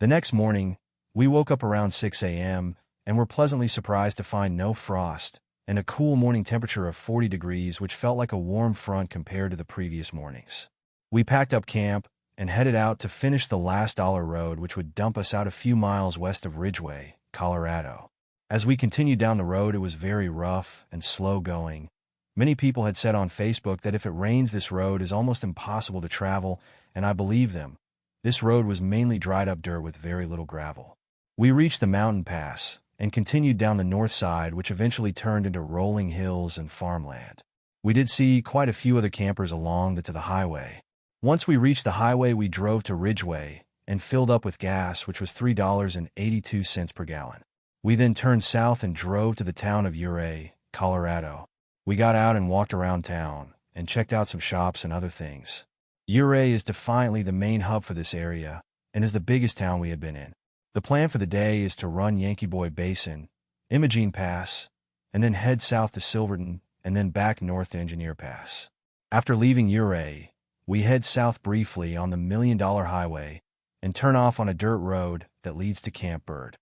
The next morning, we woke up around 6 a.m. and were pleasantly surprised to find no frost and a cool morning temperature of 40 degrees, which felt like a warm front compared to the previous mornings. We packed up camp and headed out to finish the last dollar road, which would dump us out a few miles west of Ridgway, Colorado. As we continued down the road, it was very rough and slow going. Many people had said on Facebook that if it rains, this road is almost impossible to travel, and I believe them. This road was mainly dried up dirt with very little gravel. We reached the mountain pass and continued down the north side, which eventually turned into rolling hills and farmland. We did see quite a few other campers along to the highway. Once we reached the highway, we drove to Ridgway and filled up with gas, which was $3.82 per gallon. We then turned south and drove to the town of Ouray, Colorado. We got out and walked around town and checked out some shops and other things. Ouray is defiantly the main hub for this area and is the biggest town we had been in. The plan for the day is to run Yankee Boy Basin, Imogene Pass, and then head south to Silverton and then back north to Engineer Pass. After leaving Ouray, we head south briefly on the $1 Million Highway and turn off on a dirt road that leads to Camp Bird.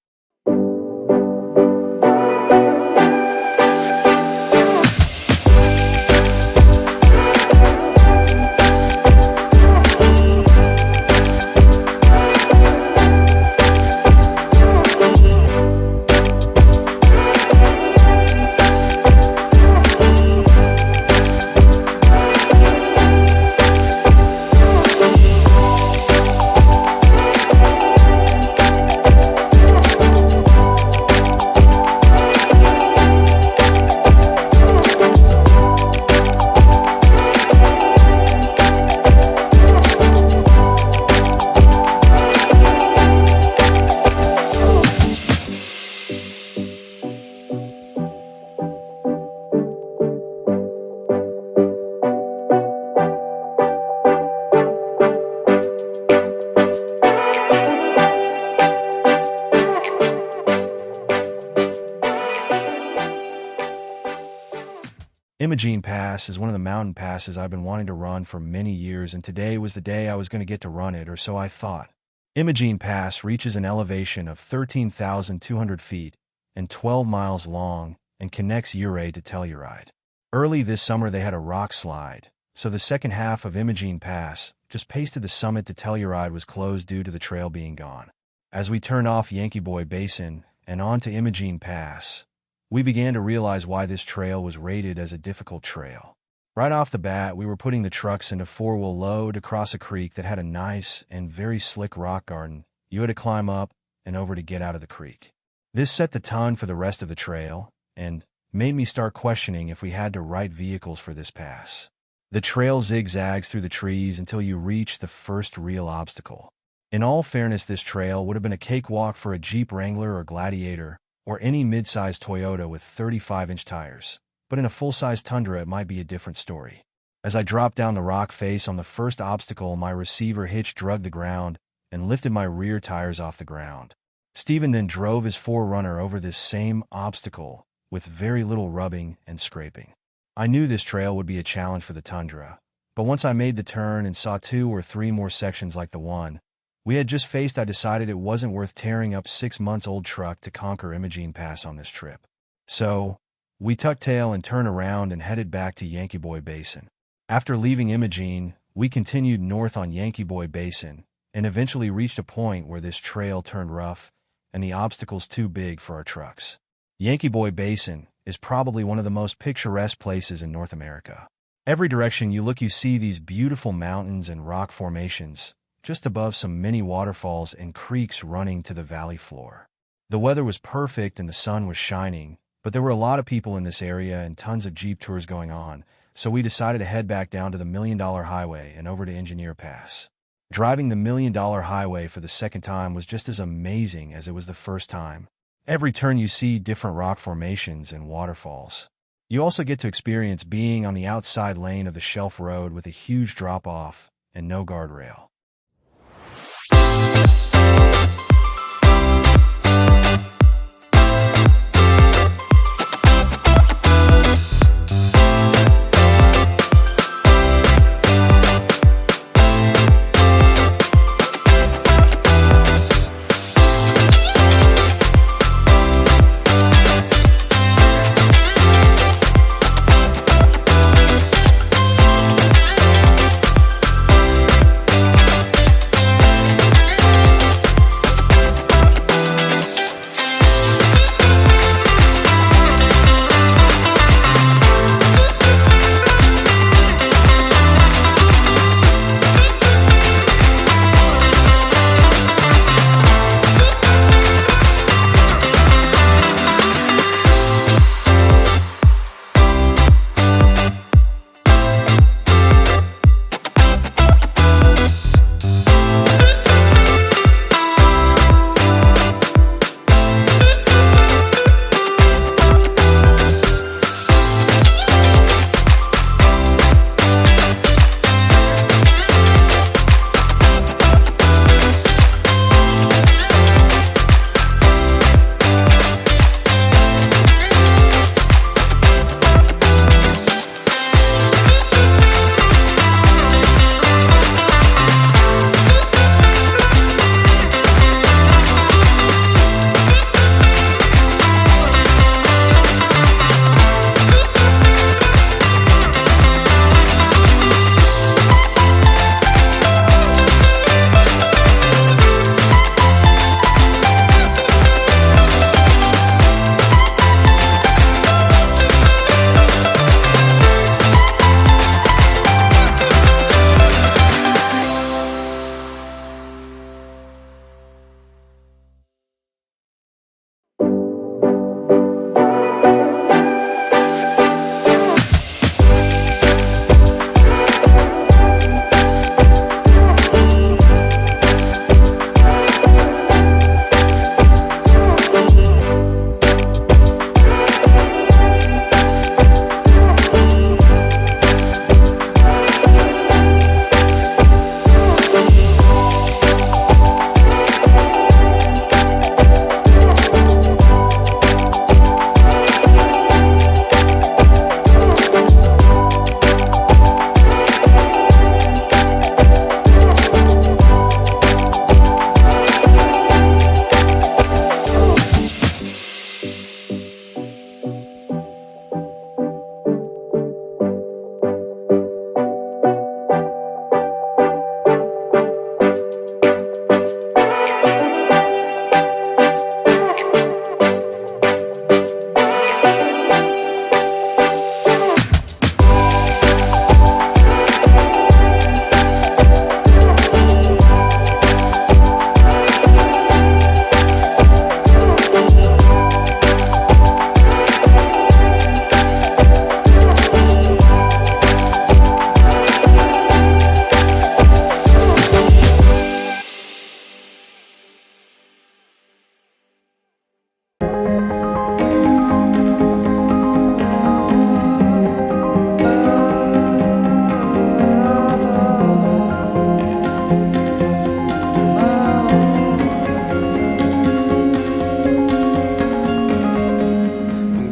Imogene Pass is one of the mountain passes I've been wanting to run for many years, and today was the day I was going to get to run it, or so I thought. Imogene Pass reaches an elevation of 13,200 feet and 12 miles long and connects Ouray to Telluride. Early this summer they had a rock slide, so the second half of Imogene Pass, just pasted the summit to Telluride, was closed due to the trail being gone. As we turned off Yankee Boy Basin and onto Imogene Pass, we began to realize why this trail was rated as a difficult trail. Right off the bat, we were putting the trucks into four-wheel load across a creek that had a nice and very slick rock garden you had to climb up and over to get out of the creek. This set the tone for the rest of the trail and made me start questioning if we had the right vehicles for this pass. The trail zigzags through the trees until you reach the first real obstacle. In all fairness, this trail would have been a cakewalk for a Jeep Wrangler or Gladiator, or any mid-sized Toyota with 35-inch tires, but in a full-size Tundra it might be a different story. As I dropped down the rock face on the first obstacle, my receiver hitch drugged the ground and lifted my rear tires off the ground. Steven then drove his 4Runner over this same obstacle with very little rubbing and scraping. I knew this trail would be a challenge for the Tundra, but once I made the turn and saw 2 or 3 more sections like the one we had just faced, I decided it wasn't worth tearing up 6-month-old truck to conquer Imogene Pass on this trip. So, we tucked tail and turned around and headed back to Yankee Boy Basin. After leaving Imogene, we continued north on Yankee Boy Basin and eventually reached a point where this trail turned rough and the obstacles too big for our trucks. Yankee Boy Basin is probably one of the most picturesque places in North America. Every direction you look, you see these beautiful mountains and rock formations, just above some mini waterfalls and creeks running to the valley floor. The weather was perfect and the sun was shining, but there were a lot of people in this area and tons of Jeep tours going on, so we decided to head back down to the $1 Million Highway and over to Engineer Pass. Driving the $1 Million Highway for the second time was just as amazing as it was the first time. Every turn you see different rock formations and waterfalls. You also get to experience being on the outside lane of the shelf road with a huge drop-off and no guardrail.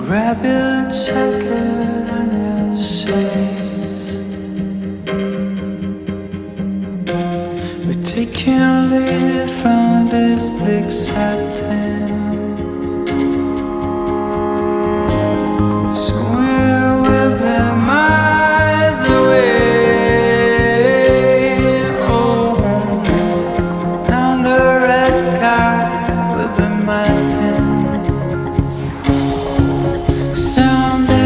Grab your jacket and your shades. We're taking leave from this bleak satin. Somewhere we've been miles away. Oh, down the red sky we've been melting. Somewhere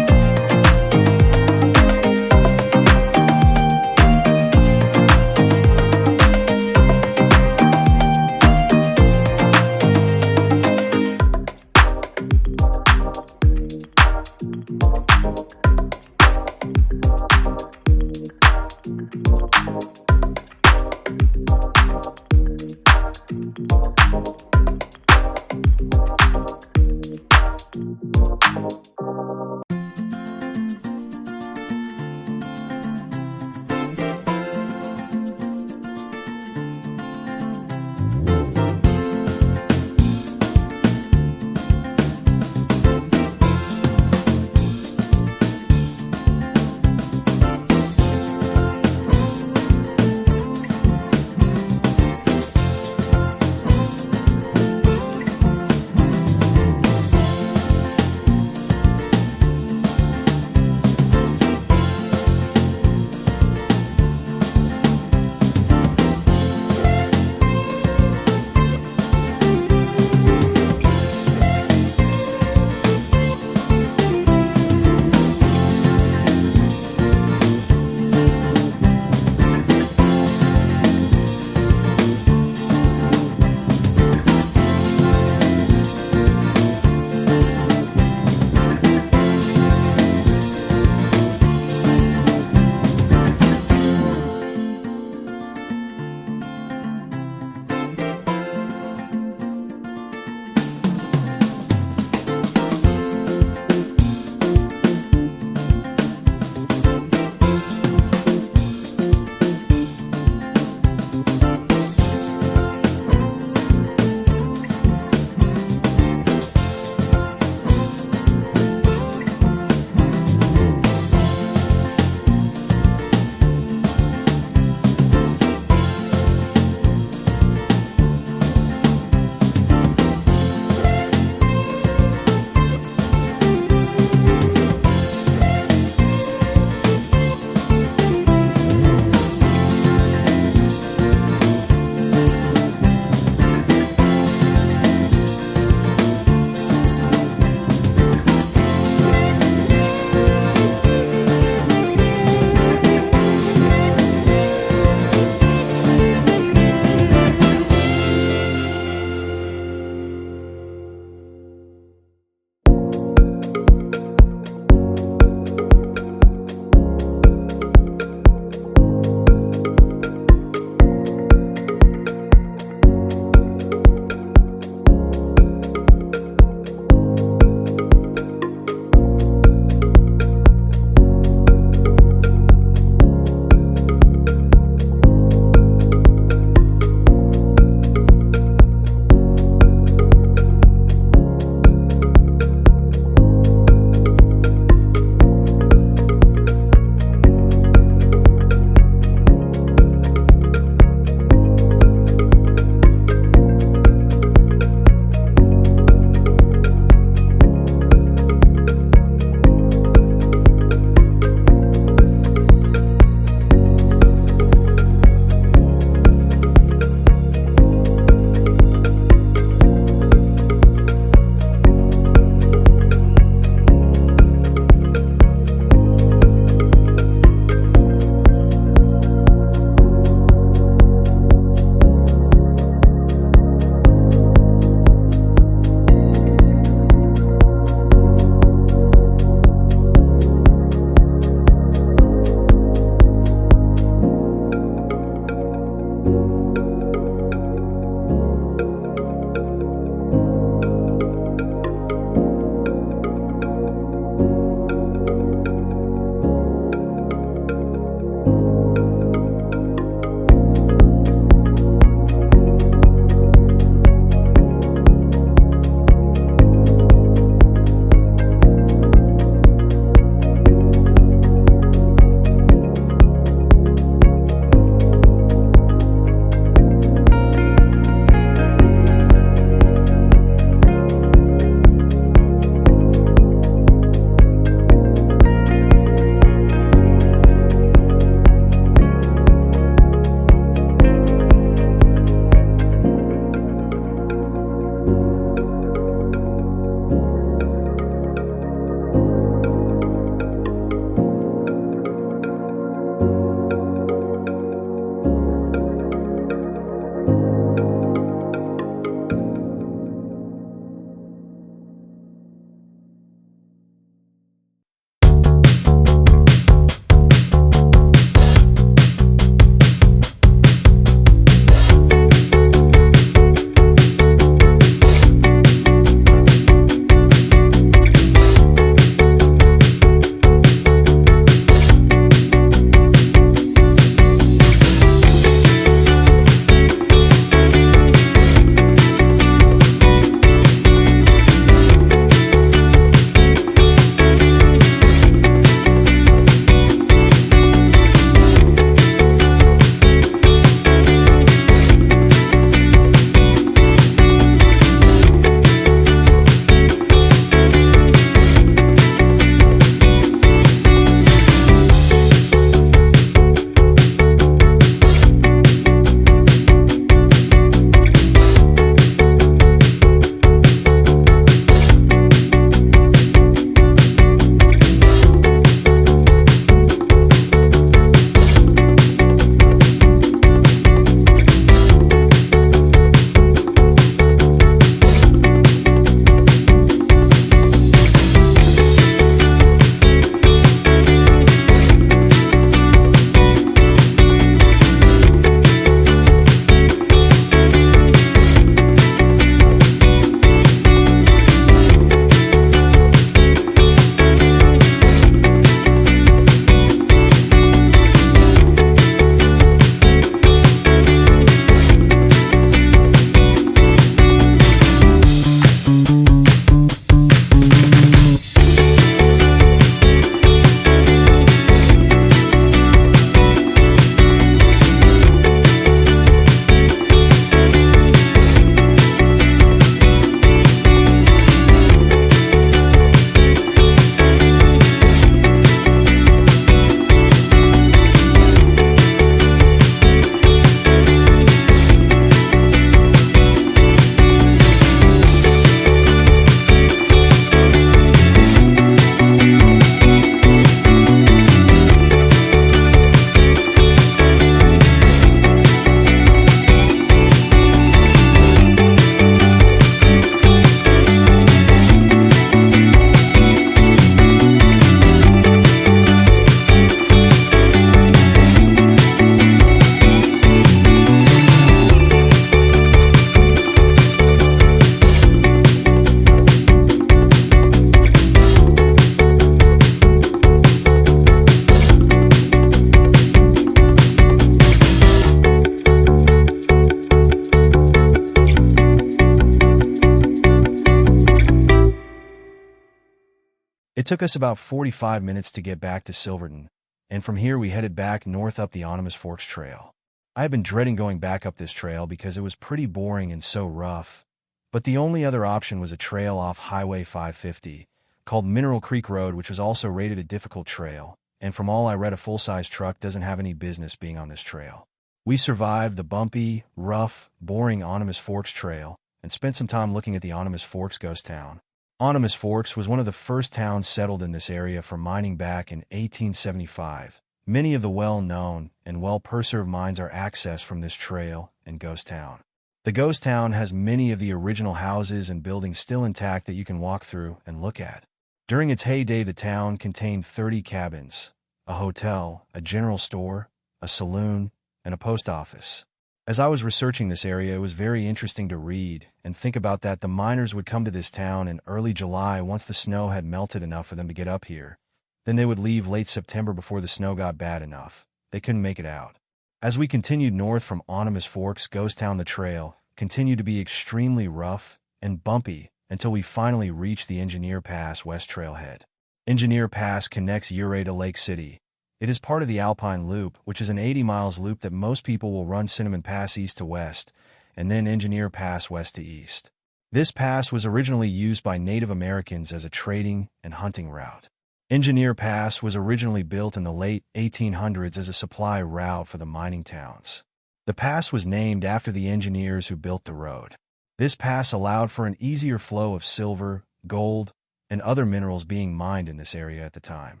It took us about 45 minutes to get back to Silverton, and from here we headed back north up the Animas Forks trail. I had been dreading going back up this trail because it was pretty boring and so rough, but the only other option was a trail off Highway 550, called Mineral Creek Road, which was also rated a difficult trail, and from all I read, a full-size truck doesn't have any business being on this trail. We survived the bumpy, rough, boring Animas Forks trail and spent some time looking at the Animas Forks ghost town. Animas Forks was one of the first towns settled in this area for mining back in 1875. Many of the well-known and well-preserved mines are accessed from this trail and ghost town. The ghost town has many of the original houses and buildings still intact that you can walk through and look at. During its heyday, the town contained 30 cabins, a hotel, a general store, a saloon, and a post office. As I was researching this area, it was very interesting to read and think about that the miners would come to this town in early July once the snow had melted enough for them to get up here. Then they would leave late September before the snow got bad enough. They couldn't make it out. As we continued north from Animas Forks ghost town, the trail continued to be extremely rough and bumpy until we finally reached the Engineer Pass West Trailhead. Engineer Pass connects Ouray to Lake City. It is part of the Alpine Loop, which is an 80 miles loop that most people will run Cinnamon Pass east to west, and then Engineer Pass west to east. This pass was originally used by Native Americans as a trading and hunting route. Engineer Pass was originally built in the late 1800s as a supply route for the mining towns. The pass was named after the engineers who built the road. This pass allowed for an easier flow of silver, gold, and other minerals being mined in this area at the time.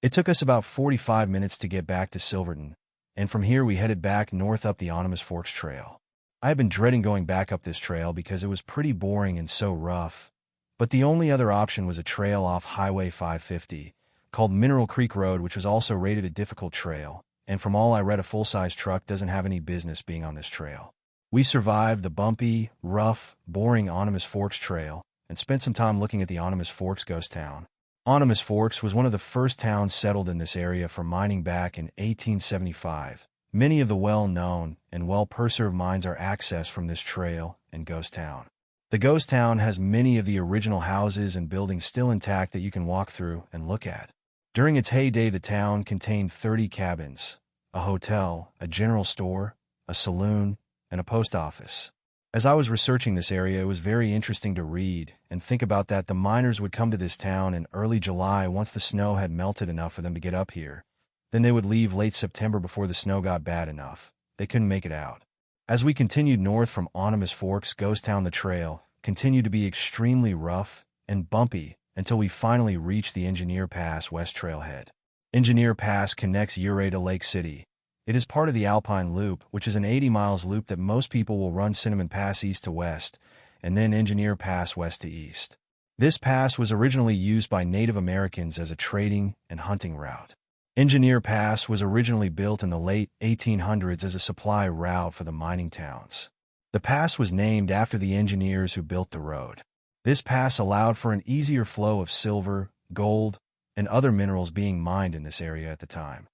It took us about 45 minutes to get back to Silverton, and from here we headed back north up the Animas Forks trail. I had been dreading going back up this trail because it was pretty boring and so rough, but the only other option was a trail off Highway 550, called Mineral Creek Road, which was also rated a difficult trail, and from all I read, a full-size truck doesn't have any business being on this trail. We survived the bumpy, rough, boring Animas Forks trail and spent some time looking at the Animas Forks ghost town. Animas Forks was one of the first towns settled in this area for mining back in 1875. Many of the well-known and well-preserved mines are accessed from this trail and ghost town. The ghost town has many of the original houses and buildings still intact that you can walk through and look at. During its heyday, the town contained 30 cabins, a hotel, a general store, a saloon, and a post office. As I was researching this area, it was very interesting to read and think about that the miners would come to this town in early July once the snow had melted enough for them to get up here. Then they would leave late September before the snow got bad enough. They couldn't make it out. As we continued north from Animas Forks, Ghost Town, the trail continued to be extremely rough and bumpy until we finally reached the Engineer Pass West Trailhead. Engineer Pass connects Ouray to Lake City. It is part of the Alpine Loop, which is an 80 miles loop that most people will run Cinnamon Pass east to west, and then Engineer Pass west to east. This pass was originally used by Native Americans as a trading and hunting route. Engineer Pass was originally built in the late 1800s as a supply route for the mining towns. The pass was named after the engineers who built the road. This pass allowed for an easier flow of silver, gold, and other minerals being mined in this area at the time.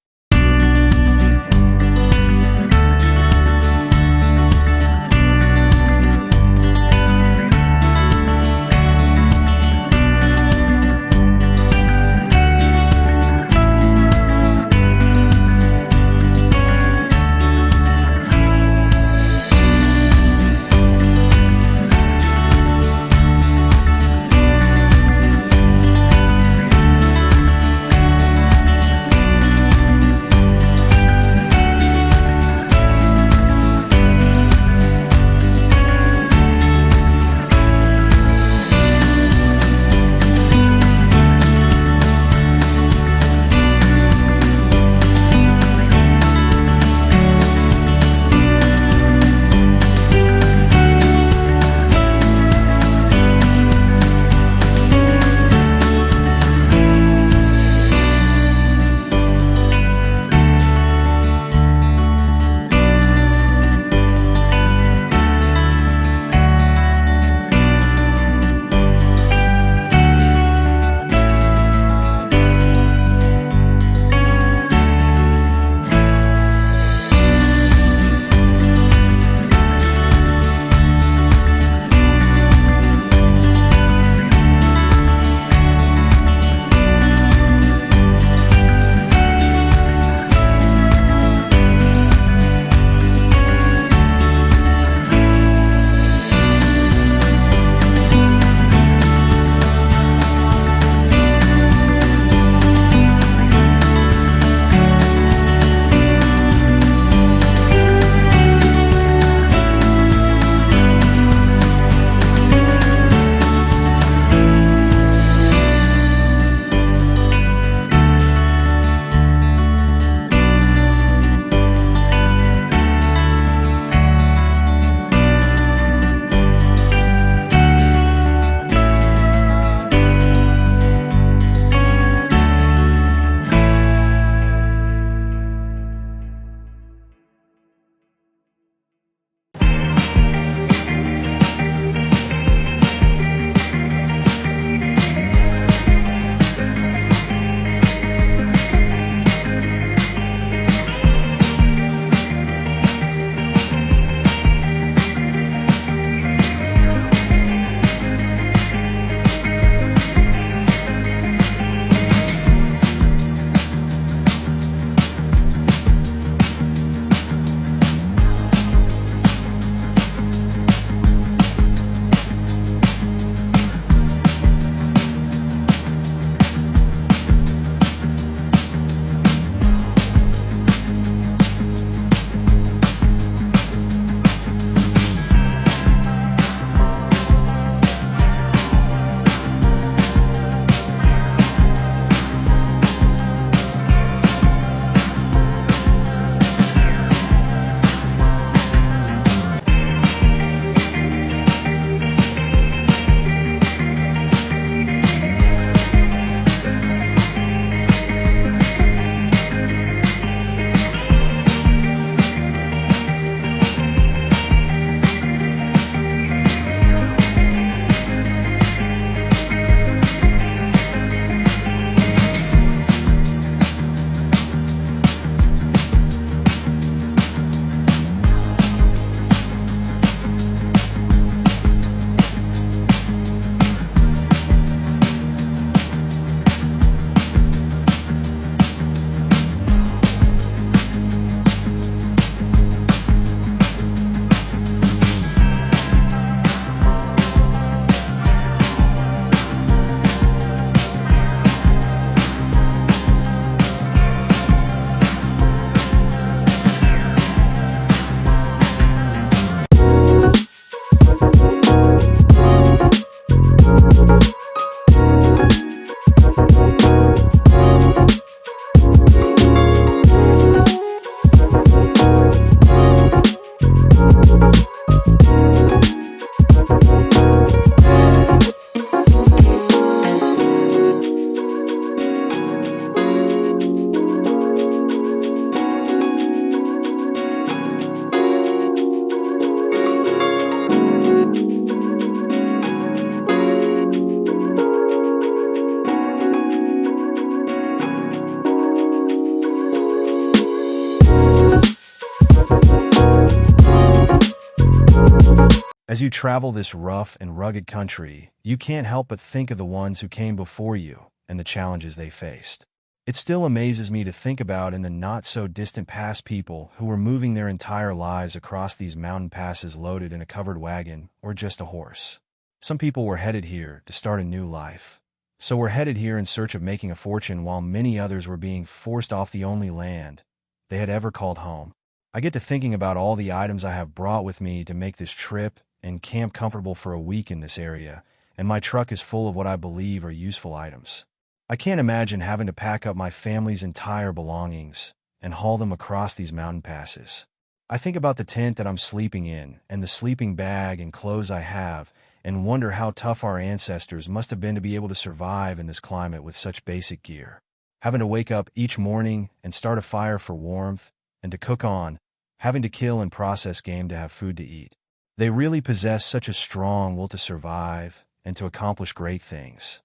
As you travel this rough and rugged country, you can't help but think of the ones who came before you and the challenges they faced. It still amazes me to think about in the not-so-distant past people who were moving their entire lives across these mountain passes loaded in a covered wagon or just a horse. Some people were headed here to start a new life. So were headed here in search of making a fortune, while many others were being forced off the only land they had ever called home. I get to thinking about all the items I have brought with me to make this trip and camp comfortable for a week in this area, and my truck is full of what I believe are useful items. I can't imagine having to pack up my family's entire belongings and haul them across these mountain passes. I think about the tent that I'm sleeping in and the sleeping bag and clothes I have, and wonder how tough our ancestors must have been to be able to survive in this climate with such basic gear. Having to wake up each morning and start a fire for warmth and to cook on, having to kill and process game to have food to eat. They really possess such a strong will to survive and to accomplish great things.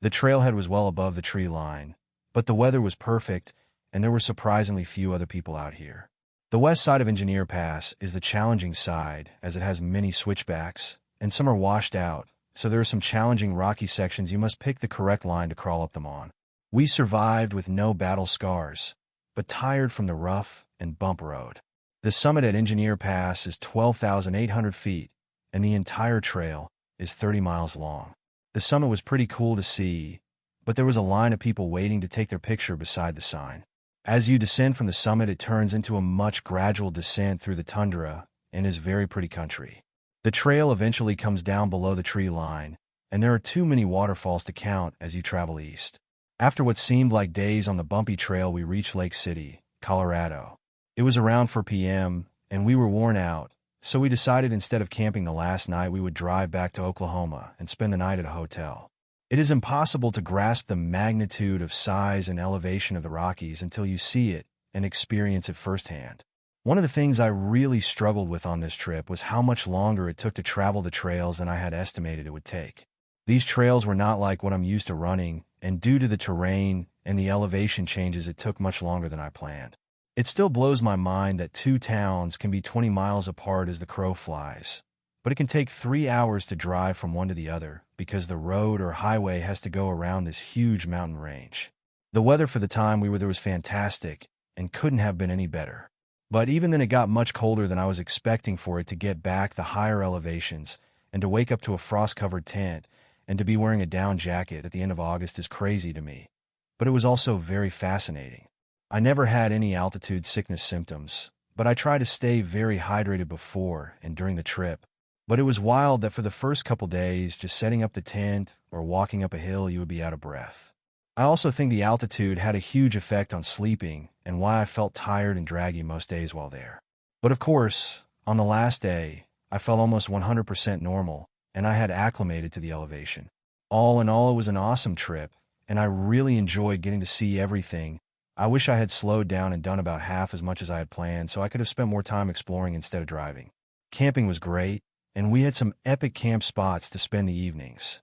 The trailhead was well above the tree line, but the weather was perfect, and there were surprisingly few other people out here. The west side of Engineer Pass is the challenging side, as it has many switchbacks, and some are washed out, so there are some challenging rocky sections you must pick the correct line to crawl up them on. We survived with no battle scars, but tired from the rough and bump road. The summit at Engineer Pass is 12,800 feet, and the entire trail is 30 miles long. The summit was pretty cool to see, but there was a line of people waiting to take their picture beside the sign. As you descend from the summit, it turns into a much gradual descent through the tundra and is very pretty country. The trail eventually comes down below the tree line, and there are too many waterfalls to count as you travel east. After what seemed like days on the bumpy trail, we reached Lake City, Colorado. It was around 4 p.m., and we were worn out, so we decided instead of camping the last night, we would drive back to Oklahoma and spend the night at a hotel. It is impossible to grasp the magnitude of size and elevation of the Rockies until you see it and experience it firsthand. One of the things I really struggled with on this trip was how much longer it took to travel the trails than I had estimated it would take. These trails were not like what I'm used to running, and due to the terrain and the elevation changes, it took much longer than I planned. It still blows my mind that two towns can be 20 miles apart as the crow flies, but it can take 3 hours to drive from one to the other because the road or highway has to go around this huge mountain range. The weather for the time we were there was fantastic and couldn't have been any better. But even then, it got much colder than I was expecting for it to get back the higher elevations, and to wake up to a frost-covered tent and to be wearing a down jacket at the end of August is crazy to me. But it was also very fascinating. I never had any altitude sickness symptoms, but I tried to stay very hydrated before and during the trip. But it was wild that for the first couple days, just setting up the tent or walking up a hill, you would be out of breath. I also think the altitude had a huge effect on sleeping and why I felt tired and draggy most days while there. But of course, on the last day, I felt almost 100% normal, and I had acclimated to the elevation. All in all, it was an awesome trip, and I really enjoyed getting to see everything. I wish I had slowed down and done about half as much as I had planned, so I could have spent more time exploring instead of driving. Camping was great, and we had some epic camp spots to spend the evenings.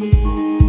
you.